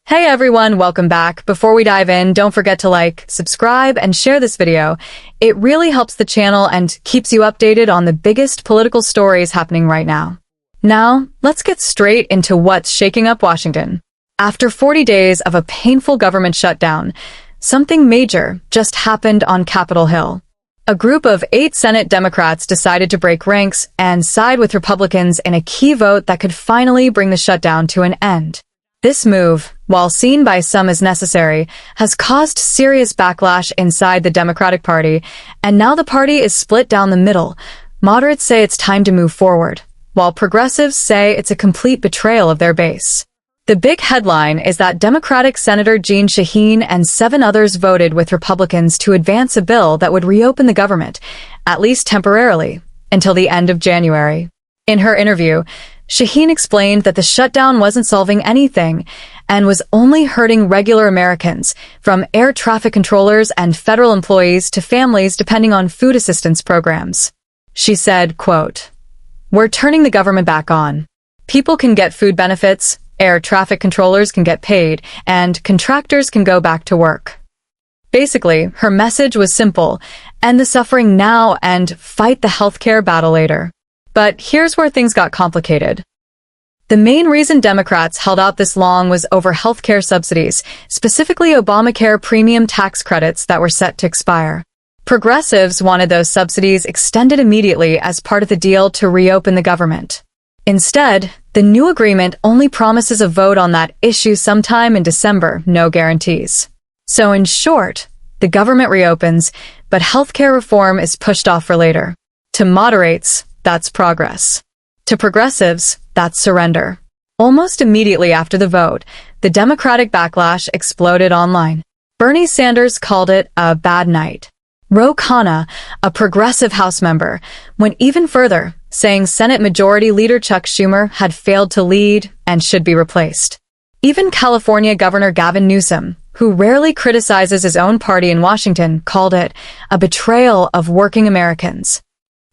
Hey everyone, welcome back. Before we dive in, don't forget to like, subscribe, and share this video. It really helps the channel and keeps you updated on the biggest political stories happening right now. Now, let's get straight into what's shaking up Washington. After 40 days of a painful government shutdown, something major just happened on Capitol Hill. A group of 8 Senate Democrats decided to break ranks and side with Republicans in a key vote that could finally bring the shutdown to an end. This move, while seen by some as necessary, has caused serious backlash inside the Democratic Party, and now the party is split down the middle. Moderates say it's time to move forward, while progressives say it's a complete betrayal of their base. The big headline is that Democratic Senator Jeanne Shaheen and 7 others voted with Republicans to advance a bill that would reopen the government, at least temporarily, until the end of January. In her interview, Shaheen explained that the shutdown wasn't solving anything and was only hurting regular Americans, from air traffic controllers and federal employees to families depending on food assistance programs. She said, quote, "We're turning the government back on. People can get food benefits, air traffic controllers can get paid, and contractors can go back to work." Basically, her message was simple: end the suffering now and fight the healthcare battle later. But here's where things got complicated. The main reason Democrats held out this long was over healthcare subsidies, specifically Obamacare premium tax credits that were set to expire. Progressives wanted those subsidies extended immediately as part of the deal to reopen the government. Instead, the new agreement only promises a vote on that issue sometime in December, no guarantees. So in short, the government reopens, but healthcare reform is pushed off for later. To moderates, that's progress. To progressives, that's surrender. Almost immediately after the vote, the Democratic backlash exploded online. Bernie Sanders called it a bad night. Ro Khanna, a progressive House member, went even further, saying Senate Majority Leader Chuck Schumer had failed to lead and should be replaced. Even California Governor Gavin Newsom, who rarely criticizes his own party in Washington, called it a betrayal of working Americans.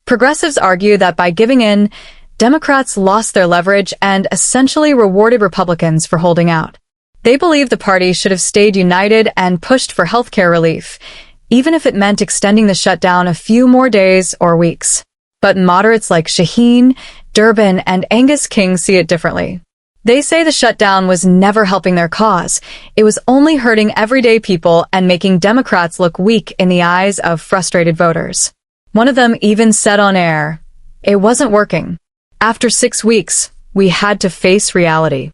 Progressives argue that by giving in, Democrats lost their leverage and essentially rewarded Republicans for holding out. They believe the party should have stayed united and pushed for healthcare relief, even if it meant extending the shutdown a few more days or weeks. But moderates like Shaheen, Durbin, and Angus King see it differently. They say the shutdown was never helping their cause. It was only hurting everyday people and making Democrats look weak in the eyes of frustrated voters. One of them even said on air, "It wasn't working. After 6 weeks, we had to face reality."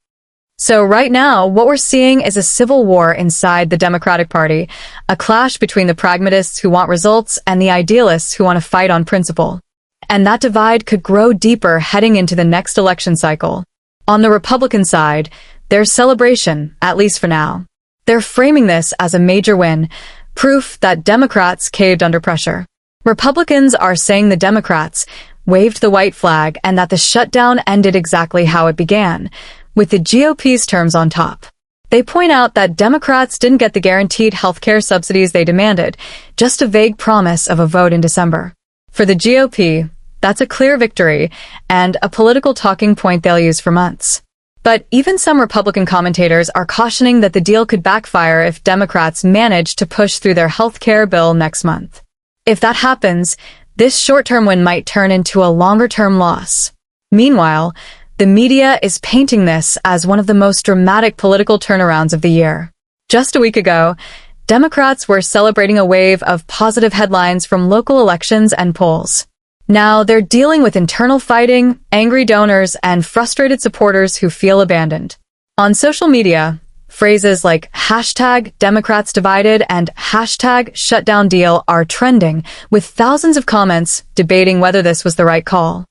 So right now, what we're seeing is a civil war inside the Democratic Party, a clash between the pragmatists who want results and the idealists who want to fight on principle. And that divide could grow deeper heading into the next election cycle. On the Republican side, there's celebration, at least for now. They're framing this as a major win, proof that Democrats caved under pressure. Republicans are saying the Democrats waved the white flag and that the shutdown ended exactly how it began, with the GOP's terms on top. They point out that Democrats didn't get the guaranteed healthcare subsidies they demanded, just a vague promise of a vote in December. For the GOP, that's a clear victory and a political talking point they'll use for months. But even some Republican commentators are cautioning that the deal could backfire if Democrats manage to push through their healthcare bill next month. If that happens, this short-term win might turn into a longer-term loss. Meanwhile, the media is painting this as one of the most dramatic political turnarounds of the year. Just a week ago, Democrats were celebrating a wave of positive headlines from local elections and polls. Now they're dealing with internal fighting, angry donors, and frustrated supporters who feel abandoned. On social media, phrases like #DemocratsDivided and #ShutdownDeal are trending, with thousands of comments debating whether this was the right call.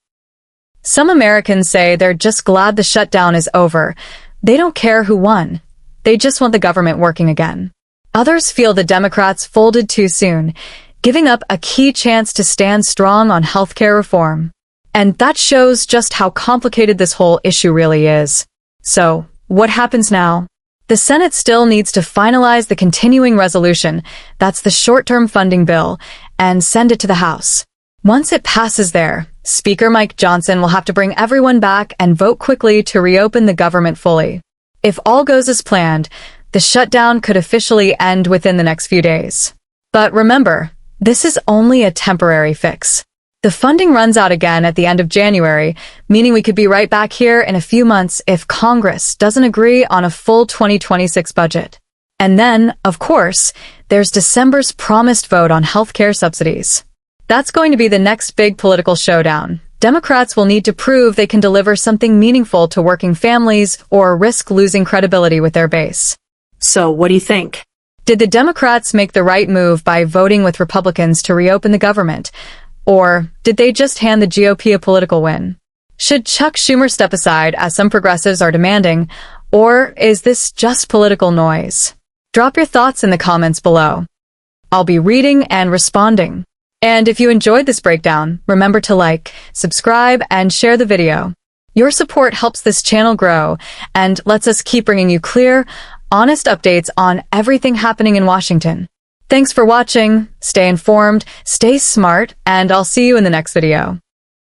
Some Americans say they're just glad the shutdown is over. They don't care who won. They just want the government working again. Others feel the Democrats folded too soon, giving up a key chance to stand strong on healthcare reform. And that shows just how complicated this whole issue really is. So, what happens now? The Senate still needs to finalize the continuing resolution, that's the short-term funding bill, and send it to the House. Once it passes there, Speaker Mike Johnson will have to bring everyone back and vote quickly to reopen the government fully. If all goes as planned, the shutdown could officially end within the next few days. But remember, this is only a temporary fix. The funding runs out again at the end of January, meaning we could be right back here in a few months if Congress doesn't agree on a full 2026 budget. And then, of course, there's December's promised vote on healthcare subsidies. That's going to be the next big political showdown. Democrats will need to prove they can deliver something meaningful to working families or risk losing credibility with their base. So, what do you think? Did the Democrats make the right move by voting with Republicans to reopen the government? Or did they just hand the GOP a political win? Should Chuck Schumer step aside, as some progressives are demanding, or is this just political noise? Drop your thoughts in the comments below. I'll be reading and responding. And if you enjoyed this breakdown, remember to like, subscribe, and share the video. Your support helps this channel grow and lets us keep bringing you clear, honest updates on everything happening in Washington. Thanks for watching, stay informed, stay smart, and I'll see you in the next video.